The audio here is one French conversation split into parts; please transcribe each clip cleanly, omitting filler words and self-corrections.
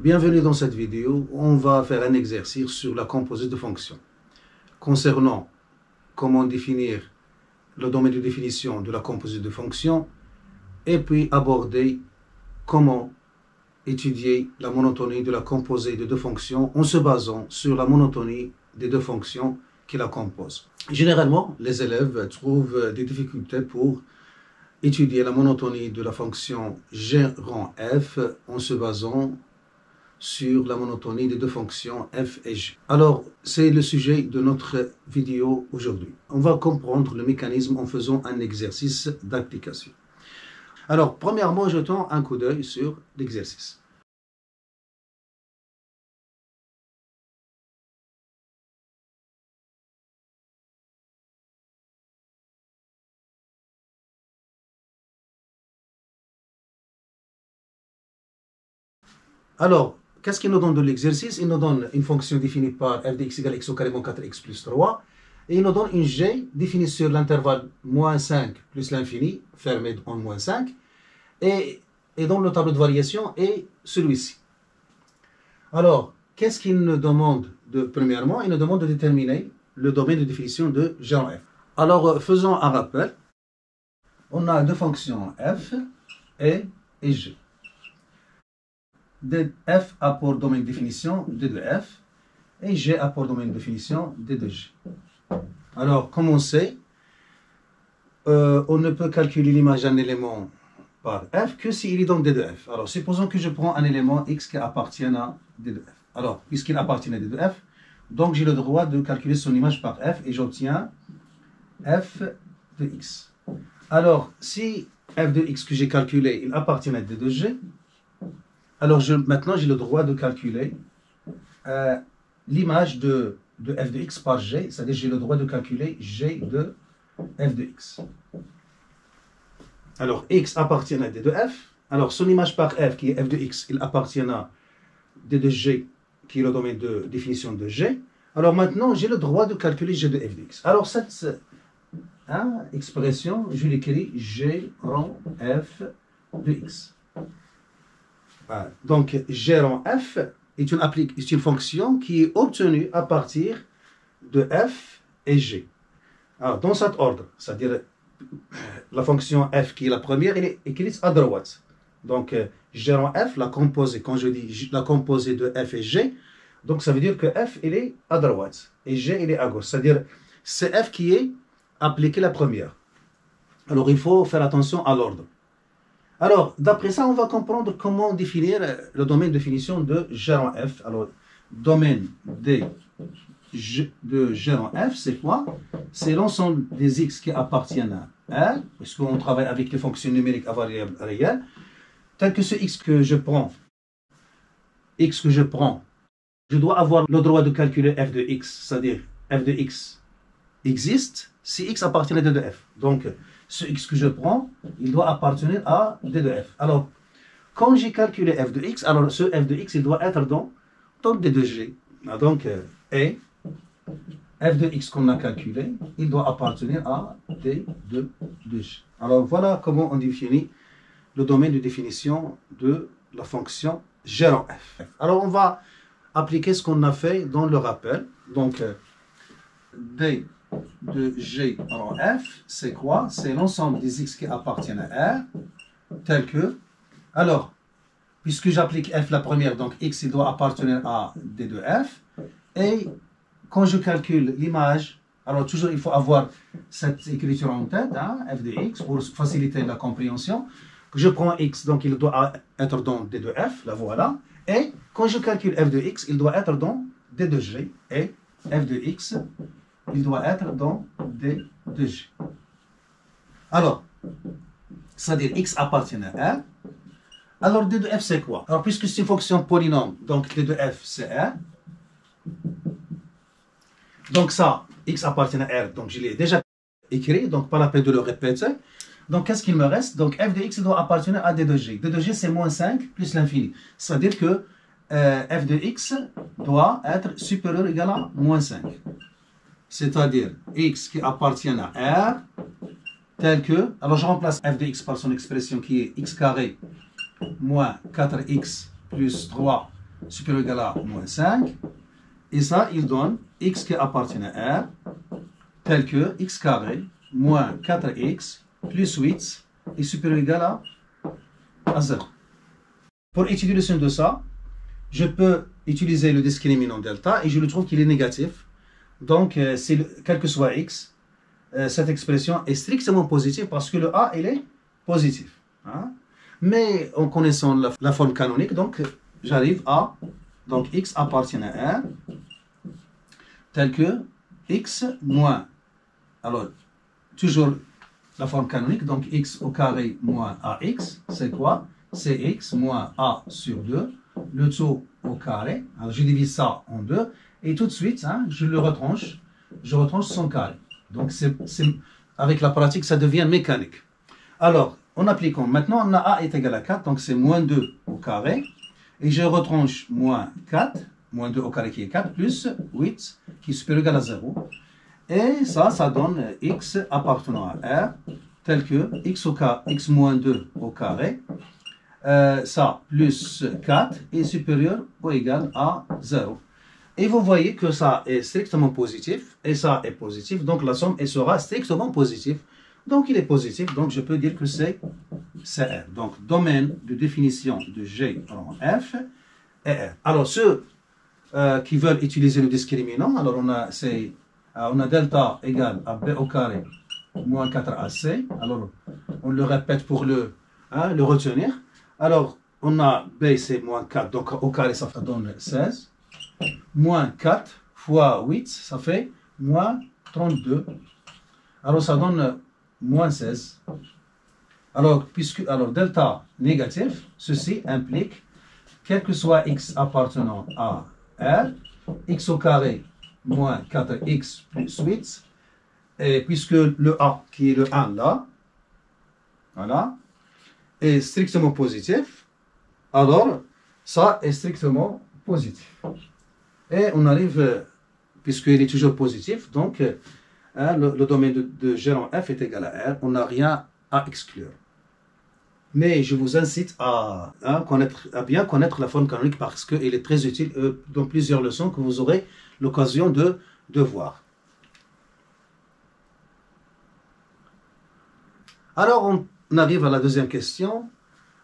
Bienvenue dans cette vidéo où on va faire un exercice sur la composite de fonctions. Concernant comment définir le domaine de définition de la composite de fonctions et puis aborder comment étudier la monotonie de la composite de deux fonctions en se basant sur la monotonie des deux fonctions qui la composent. Généralement, les élèves trouvent des difficultés pour étudier la monotonie de la fonction g rang f en se basant sur la monotonie des deux fonctions f et g. Alors, c'est le sujet de notre vidéo aujourd'hui. On va comprendre le mécanisme en faisant un exercice d'application. Alors, premièrement, jetons un coup d'œil sur l'exercice. Alors, qu'est-ce qu'il nous donne de l'exercice? Il nous donne une fonction définie par f de x égale x au carré moins 4x plus 3. Et il nous donne une g définie sur l'intervalle moins 5 plus l'infini, fermé en moins 5. Et donc le tableau de variation est celui-ci. Alors, qu'est-ce qu'il nous demande premièrement? Il nous demande de déterminer le domaine de définition de g en f. Alors, faisons un rappel. On a deux fonctions f et g. F a pour domaine de définition d de f et g a pour domaine de définition d de g. Alors, comme on sait, on ne peut calculer l'image d'un élément par f que s'il est dans d de f. Alors, supposons que je prends un élément x qui appartient à d de f. Alors, puisqu'il appartient à d de f, donc j'ai le droit de calculer son image par f et j'obtiens f de x. Alors, si f de x que j'ai calculé, il appartient à d de g, alors maintenant j'ai le droit de calculer l'image de f de x par g, c'est-à-dire j'ai le droit de calculer g de f de x. Alors x appartient à d de f, alors son image par f qui est f de x, il appartient à d de g qui est le domaine de définition de g. Alors maintenant j'ai le droit de calculer g de f de x. Alors cette expression, je l'écris g rang f de x. Donc, g rang f est une fonction qui est obtenue à partir de f et g. Alors, dans cet ordre, c'est-à-dire la fonction f qui est la première, elle est écrite à droite. Donc, g rang f, la composée, quand je dis la composée de f et g, donc ça veut dire que f, il est à droite et g, il est à gauche. C'est-à-dire, c'est f qui est appliqué la première. Alors, il faut faire attention à l'ordre. Alors, d'après ça, on va comprendre comment définir le domaine de définition de g rang f. Alors, domaine de g rang f, c'est quoi? C'est l'ensemble des x qui appartiennent à R, puisqu'on travaille avec les fonctions numériques à variable réelle, tel que ce x que je prends, je dois avoir le droit de calculer f de x, c'est-à-dire f de x existe si x appartient à d de f. Donc, ce x que je prends, il doit appartenir à d de f. Alors, quand j'ai calculé f de x, alors ce f de x, il doit être dans d de g. Donc, et f de x qu'on a calculé, il doit appartenir à d de g. Alors, voilà comment on définit le domaine de définition de la fonction g rang f. Alors, on va appliquer ce qu'on a fait dans le rappel. Donc, d de g rang f, c'est quoi? C'est l'ensemble des x qui appartiennent à R, tel que... Alors, puisque j'applique f la première, donc x, il doit appartenir à d de f. Et quand je calcule l'image, alors toujours il faut avoir cette écriture en tête, f de x, pour faciliter la compréhension. Je prends x, donc il doit être dans d de f, la voilà. Et quand je calcule f de x, il doit être dans d de g. Et f de x, il doit être dans d de g. Alors, c'est-à-dire x appartient à R. Alors, d de f, c'est quoi? Alors, puisque c'est une fonction polynôme, donc d de f, c'est R. Donc ça, x appartient à R, donc je l'ai déjà écrit, donc pas la peine de le répéter. Donc, qu'est-ce qu'il me reste? Donc, f de x doit appartenir à d de g. d de g, c'est moins 5 plus l'infini. C'est-à-dire que f de x doit être supérieur ou égal à moins 5. C'est-à-dire x qui appartient à R, tel que... Alors, je remplace f de x par son expression qui est x carré moins 4x plus 3 supérieur ou égal à moins 5. Et ça, il donne x qui appartient à R, tel que x carré moins 4x plus 8 est supérieur ou égal à 0. Pour étudier le signe de ça, je peux utiliser le discriminant delta et je le trouve qu'il est négatif. Donc, quel que soit x, cette expression est strictement positive parce que le a, il est positif. Hein? Mais en connaissant la forme canonique, donc j'arrive à, donc x appartient à R, tel que x moins, alors toujours la forme canonique, donc x au carré moins ax, c'est quoi? C'est x moins a sur 2, le tout au carré. Alors je divise ça en 2 et tout de suite, hein, je retranche son carré. Donc avec la pratique, ça devient mécanique. Alors, en appliquant, maintenant on a a est égal à 4, donc c'est moins 2 au carré. Et je retranche moins 4, moins 2 au carré qui est 4, plus 8 qui est supérieur ou égal à 0. Et ça donne x appartenant à R, tel que x moins 2 au carré, ça plus 4 est supérieur ou égal à 0. Et vous voyez que ça est strictement positif, et ça est positif, donc la somme elle sera strictement positive. Donc il est positif, donc je peux dire que c'est R. Donc domaine de définition de G rond F est R. Alors ceux qui veulent utiliser le discriminant, alors on a delta égale à b au carré moins 4ac. Alors on le répète pour le retenir. Alors on a b c'est moins 4, donc au carré ça donne 16. Moins 4 fois 8, ça fait moins 32. Alors ça donne moins 16. Alors delta négatif, ceci implique, quel que soit x appartenant à R, x au carré moins 4x plus 8, et puisque le a qui est le 1 là, voilà, est strictement positif, alors ça est strictement positif. Et on arrive, puisqu'il est toujours positif, donc le domaine de G rond F est égal à R, on n'a rien à exclure. Mais je vous incite à bien connaître la forme canonique parce qu'elle est très utile dans plusieurs leçons que vous aurez l'occasion de voir. Alors on arrive à la deuxième question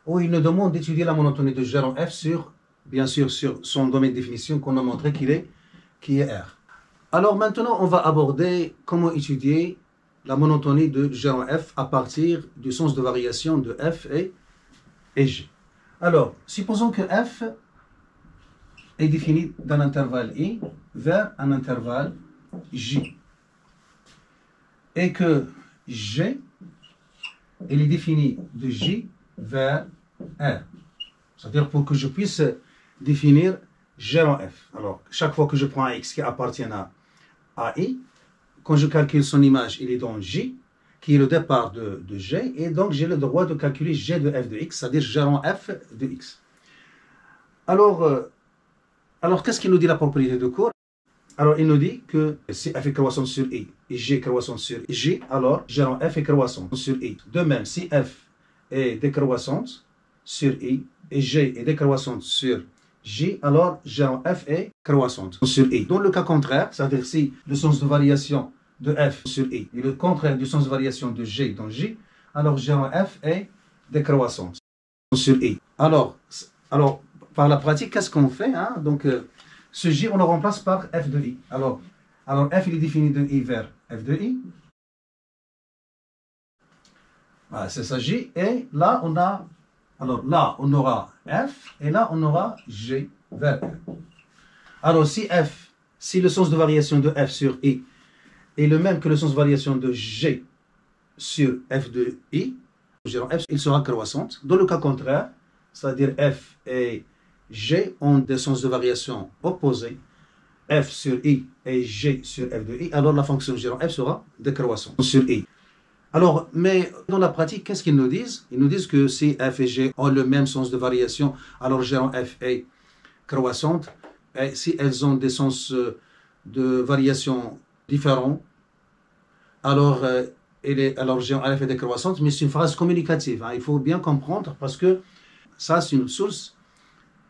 où il nous demande d'étudier la monotonie de G rond F sur, bien sûr, sur son domaine de définition qu'on a montré qui est R. Alors maintenant on va aborder comment étudier la monotonie de G rond F à partir du sens de variation de F et G. Alors, supposons que F est défini d'un intervalle I vers un intervalle J. Et que G est défini de J vers R. C'est-à-dire pour que je puisse définir G rond F. Alors, chaque fois que je prends un X qui appartient à I, quand je calcule son image, il est dans J, qui est le départ de G, et donc j'ai le droit de calculer G de f de X, c'est-à-dire G rond F de X. Alors qu'est-ce qu'il nous dit la propriété de cours? Alors, il nous dit que si f est croissant sur I et G est croissant sur J, alors G rond F est croissant sur I. De même, si f est décroissante sur I et G est décroissante sur J, alors G rond F est croissante sur I. Dans le cas contraire, c'est-à-dire si le sens de variation de F sur I et le contraire du sens de variation de G dans J, alors G rond F est décroissante sur I. Alors par la pratique, qu'est-ce qu'on fait? Donc, ce J, on le remplace par F de I. Alors F, il est défini de I vers F de I. Voilà, c'est ça J. Et là, on aura F, et là, on aura G vers R. Alors, si le sens de variation de F sur I est le même que le sens de variation de G sur F de I, F, il sera croissante. Dans le cas contraire, c'est-à-dire F et G ont des sens de variation opposés, F sur I et G sur F de I, alors la fonction G rond F sera décroissante sur I. Alors, mais dans la pratique, qu'est-ce qu'ils nous disent? Ils nous disent que si F et G ont le même sens de variation, alors G rond F est croissante. Et si elles ont des sens de variation différents, alors G rond F est décroissante, mais c'est une phrase communicative. Il faut bien comprendre parce que ça, c'est une source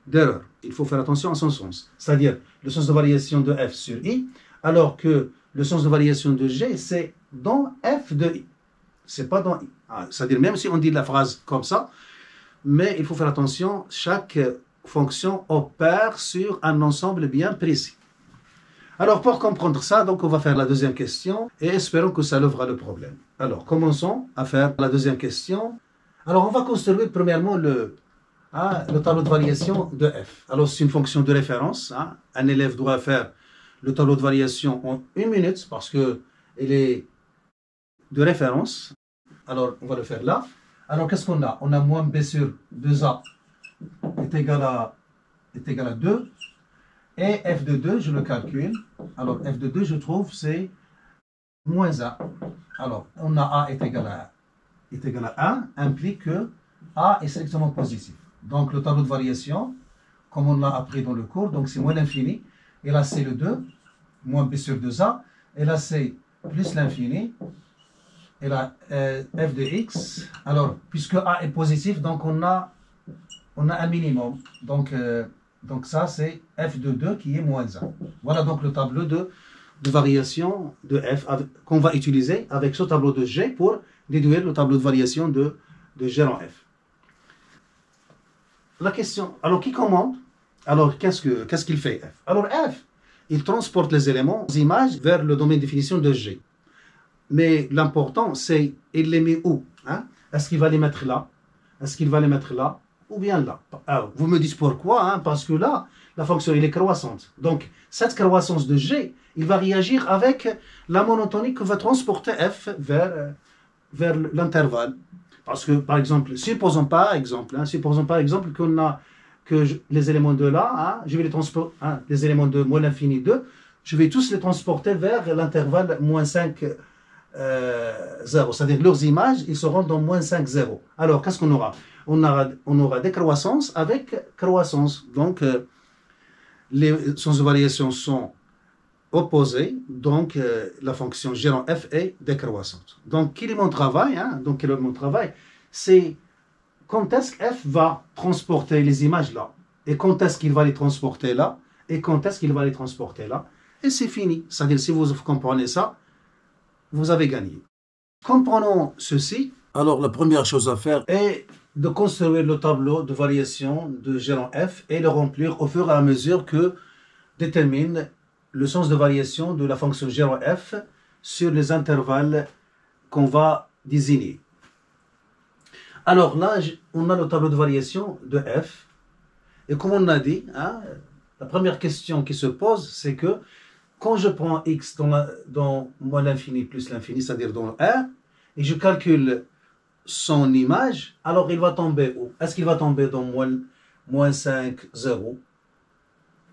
d'erreur. Il faut faire attention à son sens. C'est-à-dire le sens de variation de f sur i, alors que le sens de variation de g, c'est dans f de i. C'est pas dans i. C'est-à-dire même si on dit la phrase comme ça, mais il faut faire attention, chaque fonction opère sur un ensemble bien précis. Alors, pour comprendre ça, donc on va faire la deuxième question et espérons que ça lèvera le problème. Alors, commençons à faire la deuxième question. Alors, on va construire premièrement le tableau de variation de f. Alors, c'est une fonction de référence. Un élève doit faire le tableau de variation en 1 minute parce qu'il est de référence. Alors, on va le faire là. Alors, qu'est-ce qu'on a? On a moins b sur 2a est égal à 2. Et f de 2, je le calcule. Alors, f de 2, je trouve, c'est moins 1. Alors, on a a est égal à 1, implique que a est strictement positif. Donc, le tableau de variation, comme on l'a appris dans le cours, donc c'est moins l'infini. Et là, c'est le 2, moins b sur 2a. Et là, c'est plus l'infini. Et là, f de x. Alors, puisque a est positif, donc on a un minimum. Donc ça, c'est f de 2 qui est moins 1. Voilà donc le tableau de variation de f qu'on va utiliser avec ce tableau de g pour déduire le tableau de variation de g en f. La question, alors qui commande? Alors qu'est-ce qu'il fait f? Alors f, il transporte les éléments, les images vers le domaine de définition de g. Mais l'important, c'est il les met où? Est-ce qu'il va les mettre là? Est-ce qu'il va les mettre là? Ou bien là. Alors, vous me dites pourquoi, parce que là, la fonction elle est croissante. Donc, cette croissance de g, il va réagir avec la monotonie que va transporter f vers l'intervalle. Parce que, par exemple, supposons par exemple que les éléments de là, je vais les transporter, les éléments de moins l'infini 2, je vais tous les transporter vers l'intervalle moins 5, 0. C'est-à-dire leurs images, ils seront dans moins 5, 0. Alors, qu'est-ce qu'on aura? On aura décroissance avec croissance. Donc, les sens de variation sont opposés. Donc, la fonction g en f est décroissante. Donc, quel est mon travail? C'est quand est-ce que f va transporter les images là? Et quand est-ce qu'il va les transporter là? Et quand est-ce qu'il va les transporter là? Et c'est fini. C'est-à-dire, si vous comprenez ça, vous avez gagné. Comprenons ceci. Alors, la première chose à faire est de construire le tableau de variation de g en f et le remplir au fur et à mesure que détermine le sens de variation de la fonction g en f sur les intervalles qu'on va désigner. Alors là, on a le tableau de variation de f. Et comme on a dit, la première question qui se pose, c'est que quand je prends x dans moins l'infini plus l'infini, c'est-à-dire dans R, et je calcule son image, alors il va tomber où? Est-ce qu'il va tomber dans moins 5, 0,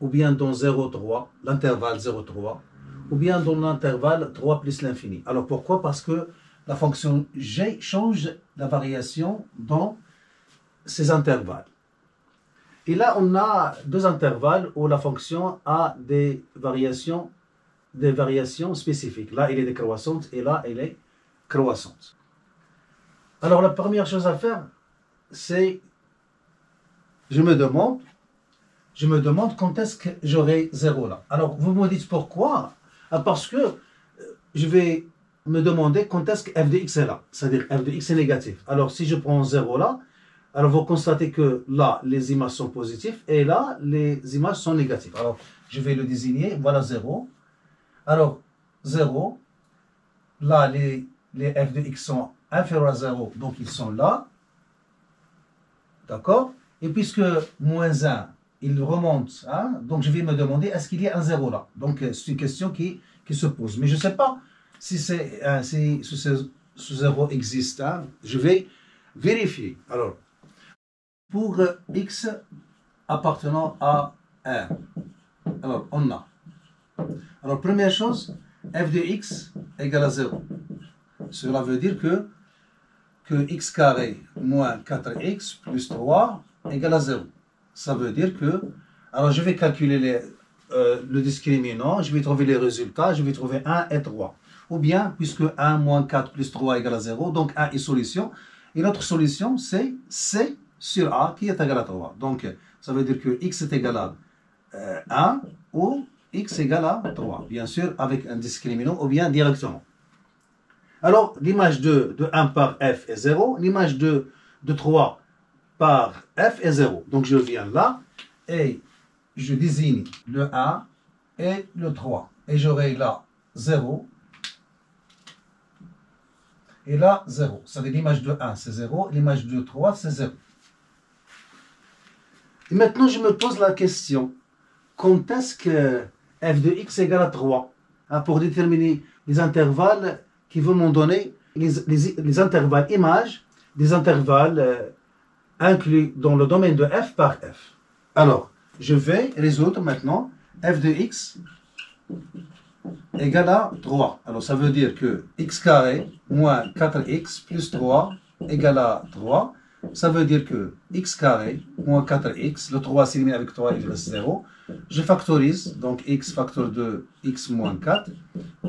ou bien dans 0,3, l'intervalle 0,3, ou bien dans l'intervalle 3 plus l'infini? Alors pourquoi? Parce que la fonction g change la variation dans ces intervalles. Et là, on a deux intervalles où la fonction a des variations spécifiques. Là, elle est décroissante et là, elle est croissante. Alors, la première chose à faire, c'est, je me demande quand est-ce que j'aurai 0 là. Alors, vous me dites pourquoi? Parce que je vais me demander quand est-ce que f de x est là. C'est-à-dire f de x est négatif. Alors, si je prends 0 là, alors vous constatez que là, les images sont positives et là, les images sont négatives. Alors, je vais le désigner. Voilà 0. Alors, 0. Là, les f de x sont inférieurs à 0, donc ils sont là. D'accord? Et puisque moins 1, il remonte, donc je vais me demander, est-ce qu'il y a un 0 là? Donc, c'est une question qui se pose. Mais je ne sais pas si ce 0 existe. Je vais vérifier. Alors, pour x appartenant à 1, alors on a. Alors, première chose, f de x égale à 0. Cela veut dire que x carré moins 4x plus 3 égale à 0. Ça veut dire que, alors je vais calculer le discriminant, je vais trouver les résultats, je vais trouver 1 et 3. Ou bien, puisque 1 moins 4 plus 3 égale à 0, donc 1 est solution. Et notre solution, c'est C sur A qui est égal à 3. Donc, ça veut dire que x est égal à 1 ou x égale à 3. Bien sûr, avec un discriminant ou bien directement. Alors, l'image de 1 par f est 0. L'image de 3 par f est 0. Donc, je viens là et je désigne le 1 et le 3. Et j'aurai là 0. Et là, 0. C'est-à-dire l'image de 1, c'est 0. L'image de 3, c'est 0. Et maintenant, je me pose la question. Quand est-ce que f de x égale à 3 pour déterminer les intervalles qui vont m'en donner les intervalles images, des intervalles inclus dans le domaine de f par f. Alors, je vais résoudre maintenant f de x égale à 3. Alors, ça veut dire que x carré moins 4x plus 3 égale à 3. Ça veut dire que x carré moins 4x, le 3 s'élimine avec 3, il reste 0. Je factorise, donc x facteur de x moins 4,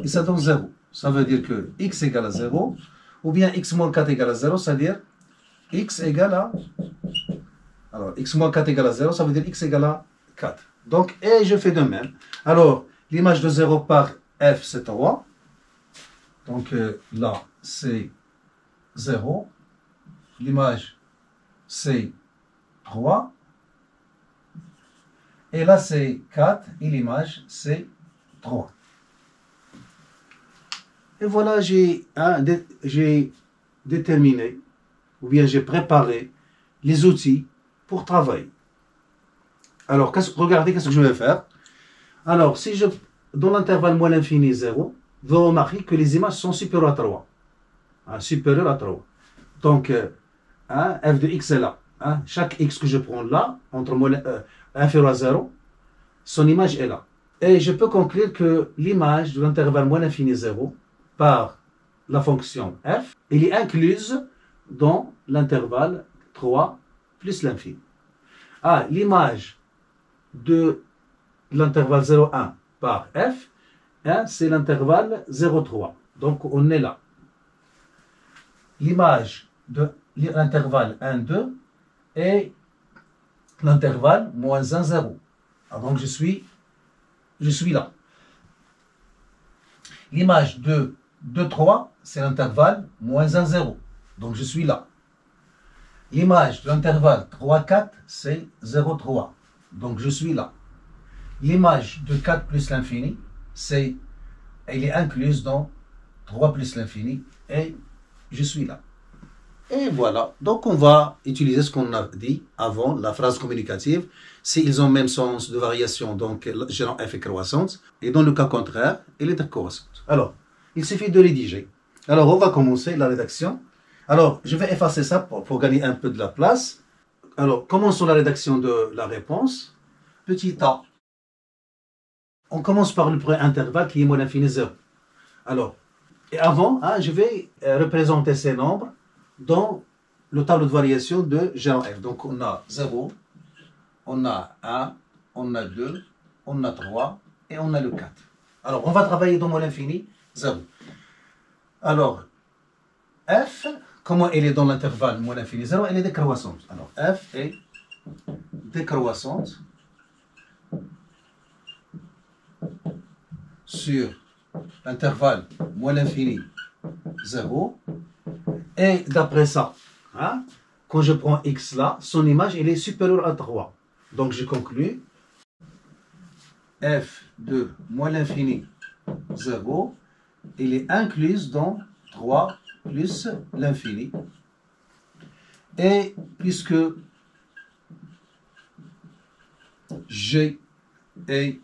et ça donne 0. Ça veut dire que x égale à 0, ou bien x moins 4 égale à 0, c'est-à-dire x égale à... Alors, x moins 4 égale à 0, ça veut dire x égale à 4. Donc, et je fais de même. Alors, l'image de 0 par f, c'est 3. Donc, là, c'est 0. L'image, c'est 3. Et là, c'est 4. Et l'image, c'est 3. Et voilà, j'ai déterminé, ou bien j'ai préparé les outils pour travailler. Alors, regardez qu'est-ce que je vais faire. Alors, si je, dans l'intervalle moins l'infini 0, vous remarquez que les images sont supérieures à 3. Supérieures à 3. Donc, f de x est là. Chaque x que je prends là, entre inférieur à 0, son image est là. Et je peux conclure que l'image de l'intervalle moins l'infini 0 par la fonction f, elle est incluse dans l'intervalle 3 plus l'infini. L'image de l'intervalle 0,1 par f, c'est l'intervalle 0,3. Donc, on est là. L'image de l'intervalle 1, 2 et l'intervalle moins 1, 0. Donc, je suis là. L'image de 2, 3, c'est l'intervalle moins 1, 0. Donc, je suis là. L'image de l'intervalle 3, 4, c'est 0, 3. Donc, je suis là. L'image de 4 plus l'infini, elle est incluse dans 3 plus l'infini et je suis là. Et voilà. Donc, on va utiliser ce qu'on a dit avant, la phrase communicative. S'ils ont le même sens de variation, donc gérant f est croissante. Et dans le cas contraire, elle est décroissante. Alors, il suffit de rédiger. Alors, on va commencer la rédaction. Alors, je vais effacer ça pour gagner un peu de la place. Alors, commençons la rédaction de la réponse. Petit a. On commence par le premier intervalle qui est moins l'infini 0. Alors, et avant, je vais représenter ces nombres dans le tableau de variation de gérant f. Donc, on a 0, on a 1, on a 2, on a 3 et on a le 4. Alors, on va travailler dans moins l'infini 0. Alors, f, comment elle est dans l'intervalle moins l'infini 0, elle est décroissante. Alors, f est décroissante sur l'intervalle moins l'infini 0. Et d'après ça, quand je prends x là, son image elle est supérieure à 3. Donc je conclus f de moins l'infini 0, elle est incluse dans 3 plus l'infini. Et puisque g est...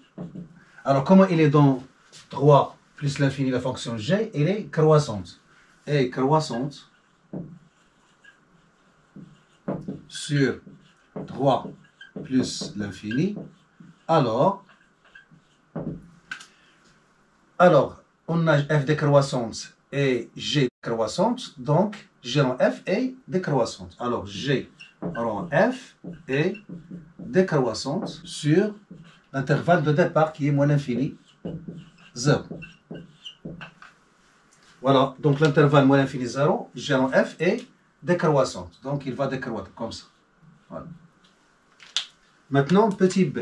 Alors comment elle est dans 3 plus l'infini, la fonction g, elle est croissante. Et croissante sur 3 plus l'infini, alors on a f décroissante et g décroissante, donc g en f est décroissante. Alors g en f est décroissante sur l'intervalle de départ qui est moins l'infini 0. Voilà, donc l'intervalle moins l'infini 0, g en f est décroissante. Donc il va décroître comme ça. Voilà. Maintenant, petit b.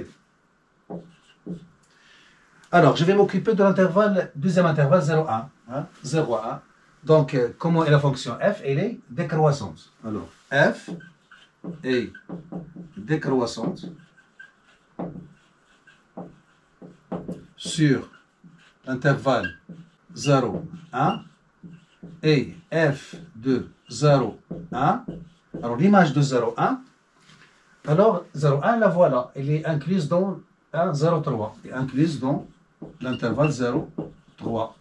Alors, je vais m'occuper de l'intervalle, deuxième intervalle 0,1. Hein, 0,1. Donc, comment est la fonction f? Elle est décroissante. Alors, f est décroissante sur l'intervalle 0,1 et f de 0,1. Alors, l'image de 0,1, alors 0,1, la voilà. Elle est incluse dans 0,3. Elle est incluse dans l'intervalle 0,3.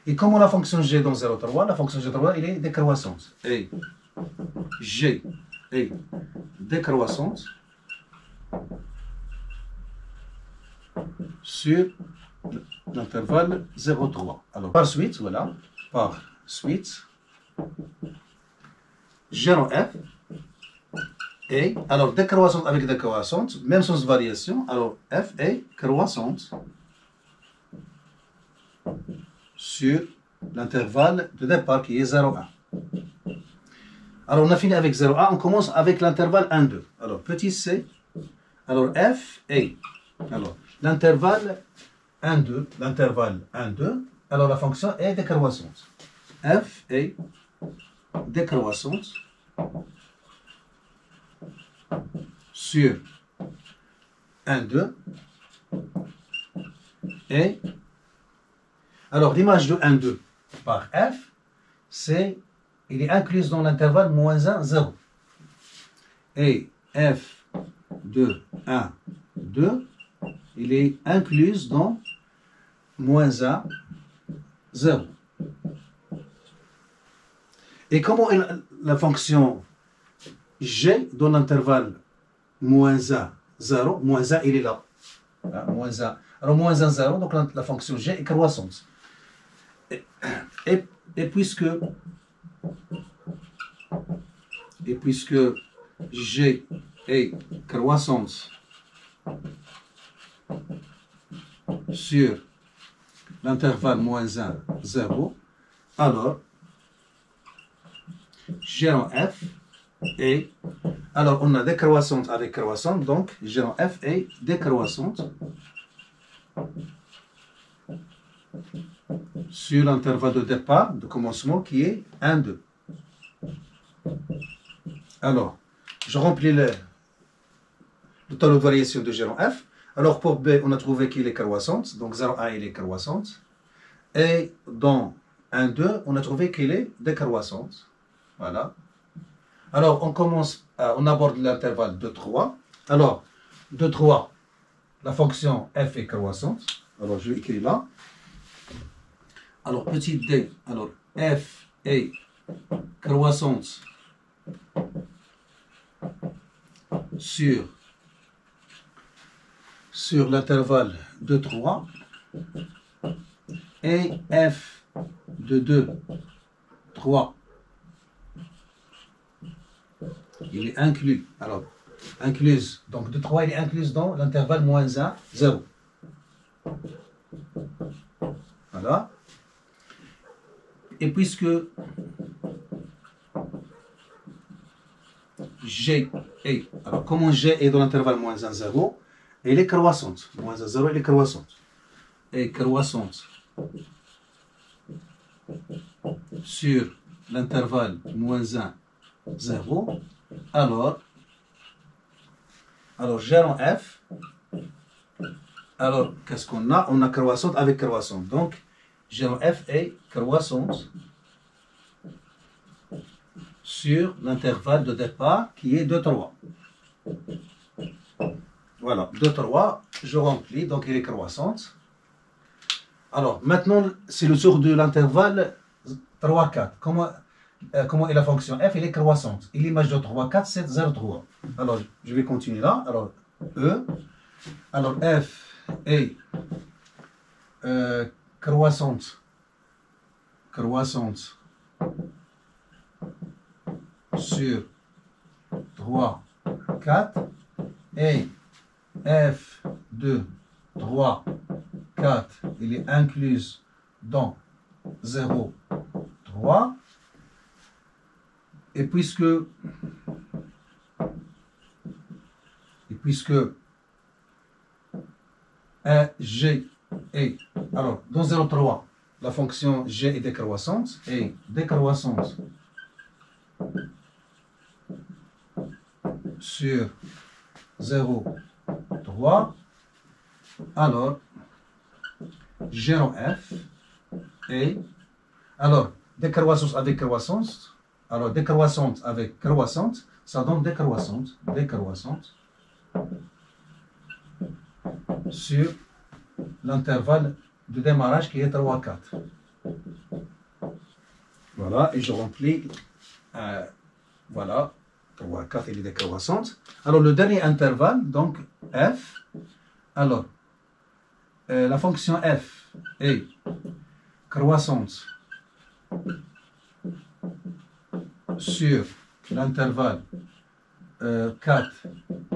Et comment la fonction g dans 0,3? La fonction g3, elle est décroissante. Et g est décroissante sur l'intervalle 0,3. Alors, par suite, voilà, par suite, g en f est, alors décroissante avec décroissante, même sans variation, alors f est croissante sur l'intervalle de départ qui est 0,1. Alors on a fini avec 0,1, on commence avec l'intervalle 1,2. Alors petit c, alors f est, alors l'intervalle 1,2, alors la fonction est décroissante. F est décroissante sur 1,2 et alors l'image de 1,2 par f, il est incluse dans l'intervalle -1, 0. Et f de 1, 2, il est incluse dans -1, 0. Et comment est la fonction g dans l'intervalle -1, 0? -1, il est là. -1. Alors -1, 0, donc la fonction g est croissante. Et puisque g est croissante sur l'intervalle -1, 0, alors g en f est, alors on a décroissante avec croissante, donc g en f est décroissante sur l'intervalle de départ, de commencement, qui est 1, 2. Alors, je remplis le tableau de variation de G en f. Alors, pour B, on a trouvé qu'il est croissante, donc 0,1, il est croissante. Et dans 1, 2, on a trouvé qu'il est décroissante. Voilà. Alors, on aborde l'intervalle de 3. Alors, de 3, la fonction f est croissante. Alors, je vais écrire là. Alors, petit d, alors f est croissante sur l'intervalle de 3 et f de 2, 3, il est inclus. Alors, incluse, donc de 3, il est inclus dans l'intervalle -1, 0. Voilà. Et puisque g est, alors comment g est dans l'intervalle -1, 0, elle est croissante. -1, 0, elle est croissante. Et croissante sur l'intervalle -1, 0, alors g en f, alors qu'est-ce qu'on a? On a croissante avec croissante. Donc, g en f est croissante sur l'intervalle de départ qui est 2, 3. Voilà, 2, 3, je remplis, donc elle est croissante. Alors, maintenant, c'est le tour de l'intervalle 3, 4. Comment est la fonction f? Elle est croissante. Et l'image de 3, 4, c'est 0, 3. Alors, je vais continuer là. Alors, E. Alors, f est croissante sur 3, 4 et f de 3, 4, il est inclus dans 0, 3. Et puisque puisque G est, alors dans 0,3, la fonction G est décroissante, et décroissante sur 0,3, alors G en F est, alors décroissance avec croissance, alors décroissante avec croissante, ça donne décroissante sur l'intervalle de démarrage qui est 3, 4. Voilà, et je remplis, voilà, 3, 4, il est décroissante. Alors le dernier intervalle, donc F, alors la fonction F est croissante sur l'intervalle 4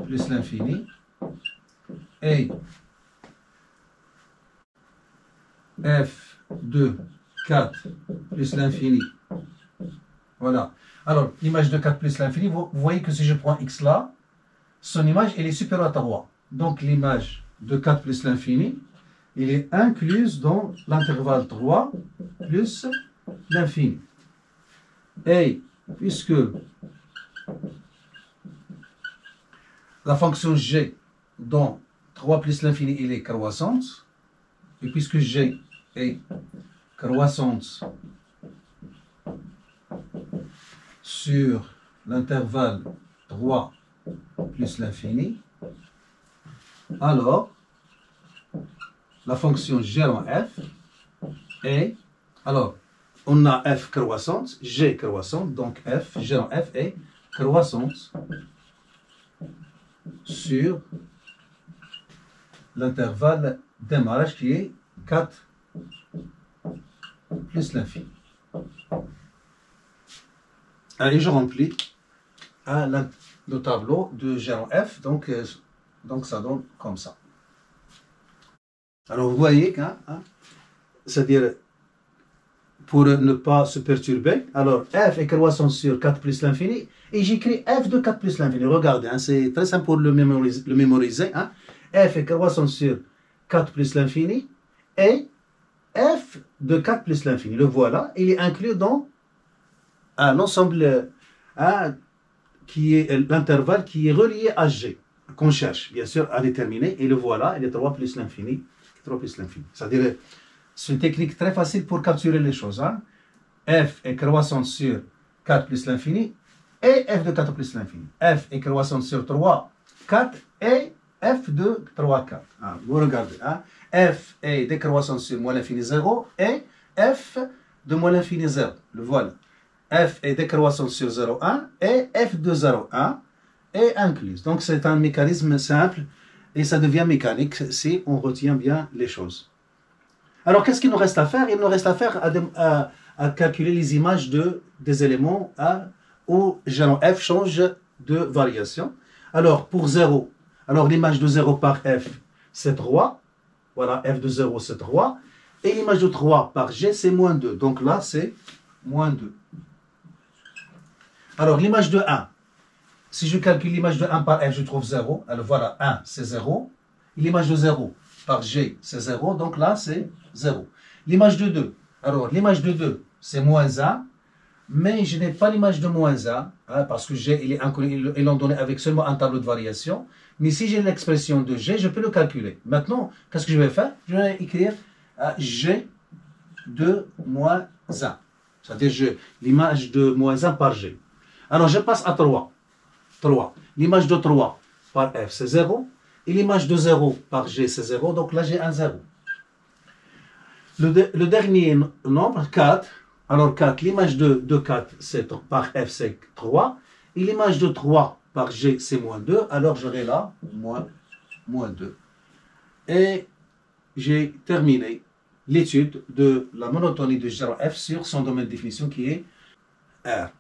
plus l'infini, et f de 4 plus l'infini. Voilà. Alors, l'image de 4 plus l'infini, vous voyez que si je prends x là, son image elle est supérieure à 3. Donc, l'image de 4 plus l'infini, il est incluse dans l'intervalle 3 plus l'infini. Et puisque la fonction g dans 3 plus l'infini, il est croissante, et puisque g est croissante sur l'intervalle 3 plus l'infini, alors la fonction g en f est, alors on a f croissante, g croissante, donc f, g en f est croissante sur l'intervalle démarrage qui est 4 plus l'infini. Et je remplis le tableau de G en F, donc ça donne comme ça. Alors vous voyez, c'est-à-dire pour ne pas se perturber, alors F est croissant sur 4 plus l'infini, et j'écris F de 4 plus l'infini. Regardez, c'est très simple pour le mémoriser. F est croissant sur 4 plus l'infini, et F de 4 plus l'infini. Le voilà, il est inclus dans l'ensemble qui est l'intervalle qui est relié à G, qu'on cherche bien sûr à déterminer, et le voilà, il est 3 plus l'infini. 3 plus l'infini. C'est-à-dire, c'est une technique très facile pour capturer les choses. F est croissante sur 4 plus l'infini, et F de 4 plus l'infini. F est croissante sur 3, 4, et F de 3, 4. Vous regardez. F est décroissante sur moins l'infini 0, et F de moins l'infini 0. Le voilà. F est décroissante sur 0, 1, et F de 0, 1 est incluse. Donc c'est un mécanisme simple, et ça devient mécanique si on retient bien les choses. Alors qu'est-ce qu'il nous reste à faire? Il nous reste à faire à calculer les images des éléments où F change de variation. Alors pour 0, alors l'image de 0 par F c'est 3. Voilà, F de 0 c'est 3. Et l'image de 3 par G c'est moins 2. Donc là c'est moins 2. Alors l'image de 1. Si je calcule l'image de 1 par F, je trouve 0. Alors voilà, 1 c'est 0. L'image de 0 par G c'est 0. Donc là c'est 0. L'image de 2. Alors l'image de 2 c'est moins 1. Mais je n'ai pas l'image de moins 1. Parce que G il est inconnu. Ils l'ont donné avec seulement un tableau de variation. Mais si j'ai l'expression de G, je peux le calculer. Maintenant, qu'est-ce que je vais faire? Je vais écrire G de moins 1. C'est-à-dire l'image de moins 1 par G. Alors je passe à 3. 3. L'image de 3 par F c'est 0. Et l'image de 0 par G c'est 0. Donc là j'ai un 0. Le dernier nombre, 4. Alors 4, l'image de 4 par F c'est 3. Et l'image de 3 par G c'est moins 2. Alors j'aurai là moins 2. Et j'ai terminé l'étude de la monotonie de G F sur son domaine de définition qui est R.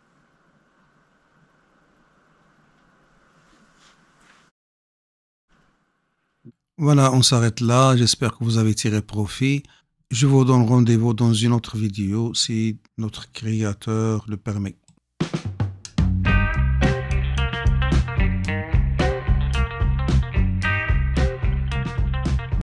Voilà, on s'arrête là. J'espère que vous avez tiré profit. Je vous donne rendez-vous dans une autre vidéo si notre créateur le permet.